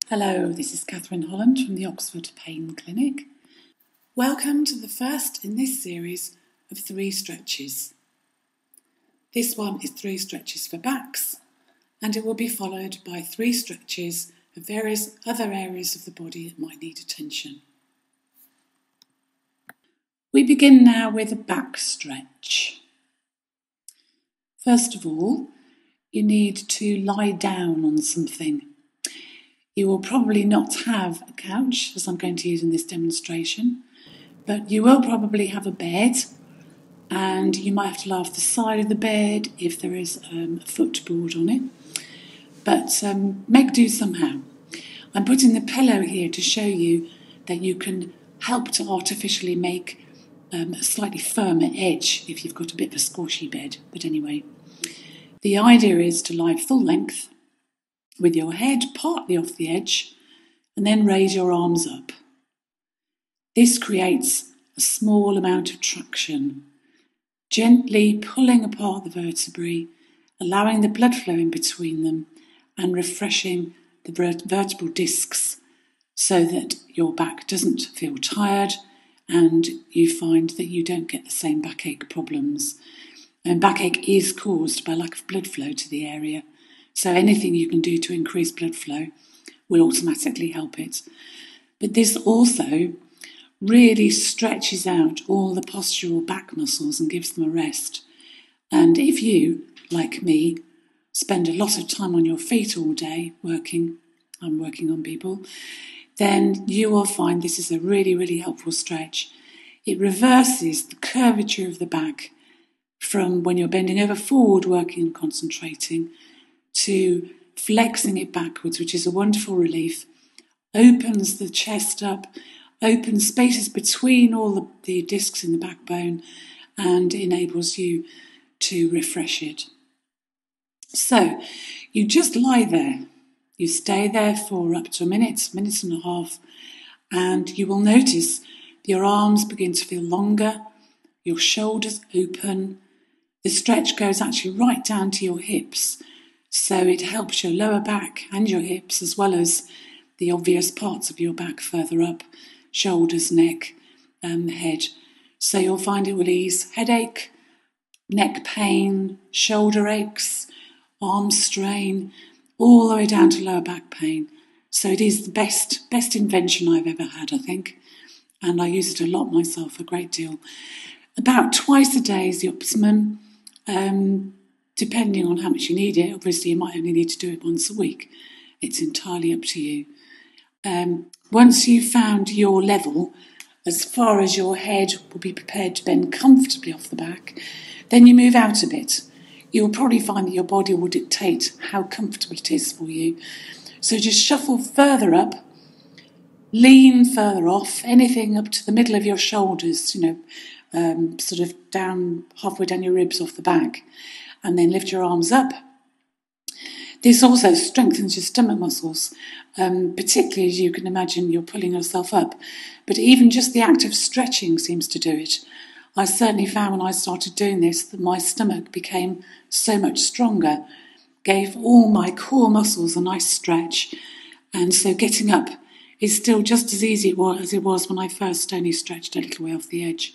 Hello, this is Catherine Holland from the Oxford Pain Clinic. Welcome to the first in this series of 3 stretches. This one is 3 stretches for backs, and it will be followed by 3 stretches of various other areas of the body that might need attention. We begin now with a back stretch. First of all, you need to lie down on something. You will probably not have a couch, as I'm going to use in this demonstration, but you will probably have a bed, and you might have to lie off the side of the bed if there is a footboard on it, but make do somehow. I'm putting the pillow here to show you that you can help to artificially make a slightly firmer edge if you've got a bit of a squashy bed, but anyway. The idea is to lie full length, with your head partly off the edge, and then raise your arms up. This creates a small amount of traction, gently pulling apart the vertebrae, allowing the blood flow in between them, and refreshing the vertebral discs so that your back doesn't feel tired and you find that you don't get the same backache problems. And backache is caused by lack of blood flow to the area. So anything you can do to increase blood flow will automatically help it. But this also really stretches out all the postural back muscles and gives them a rest. And if you, like me, spend a lot of time on your feet all day I'm working on people, then you will find this is a really, really helpful stretch. It reverses the curvature of the back from when you're bending over forward, working and concentrating, to flexing it backwards, which is a wonderful relief, opens the chest up, opens spaces between all the discs in the backbone, and enables you to refresh it. So you just lie there. You stay there for up to a minute and a half, and you will notice your arms begin to feel longer, your shoulders open. The stretch goes actually right down to your hips. So it helps your lower back and your hips, as well as the obvious parts of your back further up, shoulders, neck, head. So you'll find it will ease headache, neck pain, shoulder aches, arm strain, all the way down to lower back pain. So it is the best invention I've ever had, I think. And I use it a lot myself, a great deal. About twice a day is the optimum. Depending on how much you need it, obviously you might only need to do it once a week. It's entirely up to you. Once you've found your level, as far as your head will be prepared to bend comfortably off the back, then you move out a bit. You'll probably find that your body will dictate how comfortable it is for you. So just shuffle further up, lean further off, anything up to the middle of your shoulders, sort of down, halfway down your ribs off the back. And then lift your arms up. This also strengthens your stomach muscles, particularly as you can imagine you're pulling yourself up. But even just the act of stretching seems to do it. I certainly found when I started doing this that my stomach became so much stronger, gave all my core muscles a nice stretch, and so getting up is still just as easy as it was when I first only stretched a little way off the edge.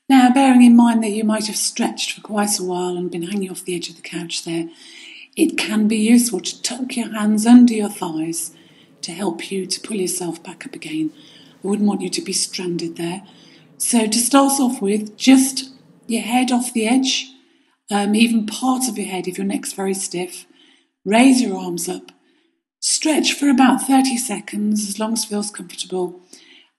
Now, bearing in mind that you might have stretched for quite a while and been hanging off the edge of the couch there, it can be useful to tuck your hands under your thighs to help you to pull yourself back up again. I wouldn't want you to be stranded there. So to start off with, just your head off the edge, even part of your head if your neck's very stiff. Raise your arms up. Stretch for about 30 seconds, as long as it feels comfortable.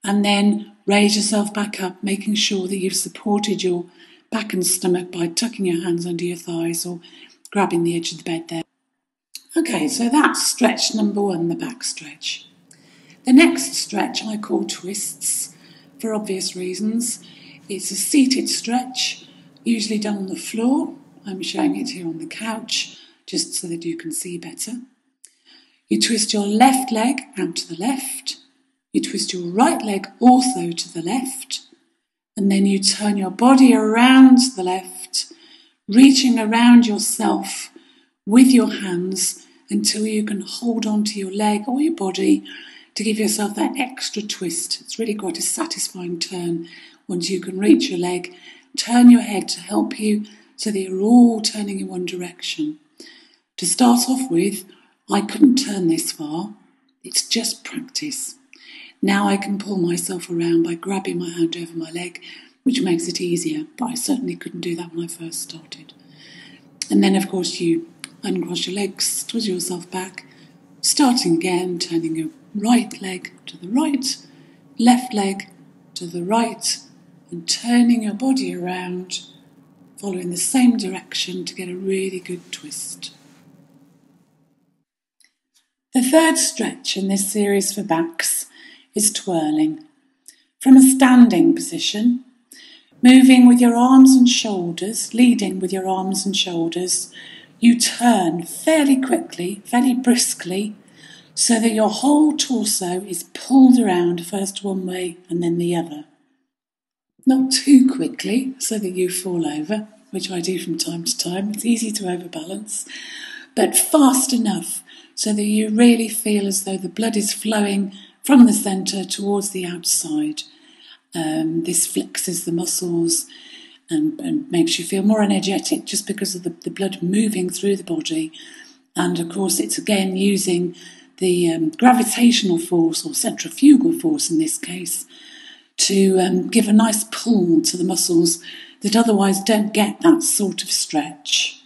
And then raise yourself back up, making sure that you've supported your back and stomach by tucking your hands under your thighs or grabbing the edge of the bed there. Okay, so that's stretch number 1, the back stretch. The next stretch I call twists, for obvious reasons. It's a seated stretch, usually done on the floor. I'm showing it here on the couch, just so that you can see better. You twist your left leg out to the left. You twist your right leg also to the left, and then you turn your body around to the left, reaching around yourself with your hands until you can hold onto your leg or your body to give yourself that extra twist. It's really quite a satisfying turn once you can reach your leg, turn your head to help you so that you're all turning in one direction. To start off with, I couldn't turn this far. It's just practice. Now I can pull myself around by grabbing my hand over my leg, which makes it easier, but I certainly couldn't do that when I first started. And then, of course, you uncross your legs, twist yourself back, starting again, turning your right leg to the right, left leg to the right, and turning your body around, following the same direction to get a really good twist. The third stretch in this series for backs is twirling. From a standing position, moving with your arms and shoulders, leading with your arms and shoulders, you turn fairly quickly, fairly briskly, so that your whole torso is pulled around first one way and then the other. Not too quickly, so that you fall over, which I do from time to time. It's easy to overbalance, but fast enough so that you really feel as though the blood is flowing from the centre towards the outside. This flexes the muscles and makes you feel more energetic just because of the blood moving through the body. And of course, it's again using the gravitational force, or centrifugal force in this case, to give a nice pull to the muscles that otherwise don't get that sort of stretch,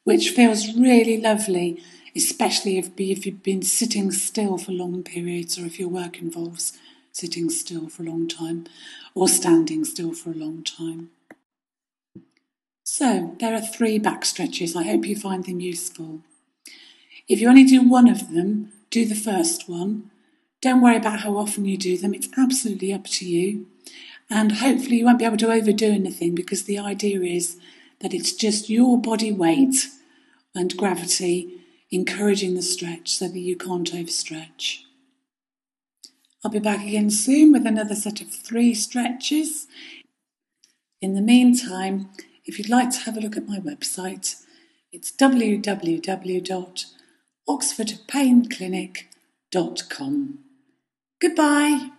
which feels really lovely, especially if you've been sitting still for long periods, or if your work involves sitting still for a long time or standing still for a long time. So there are 3 back stretches. I hope you find them useful. If you only do one of them, do the first one. Don't worry about how often you do them. It's absolutely up to you. And hopefully you won't be able to overdo anything, because the idea is that it's just your body weight and gravity encouraging the stretch so that you can't overstretch. I'll be back again soon with another set of 3 stretches. In the meantime, if you'd like to have a look at my website, it's www.oxfordpainclinic.com. Goodbye.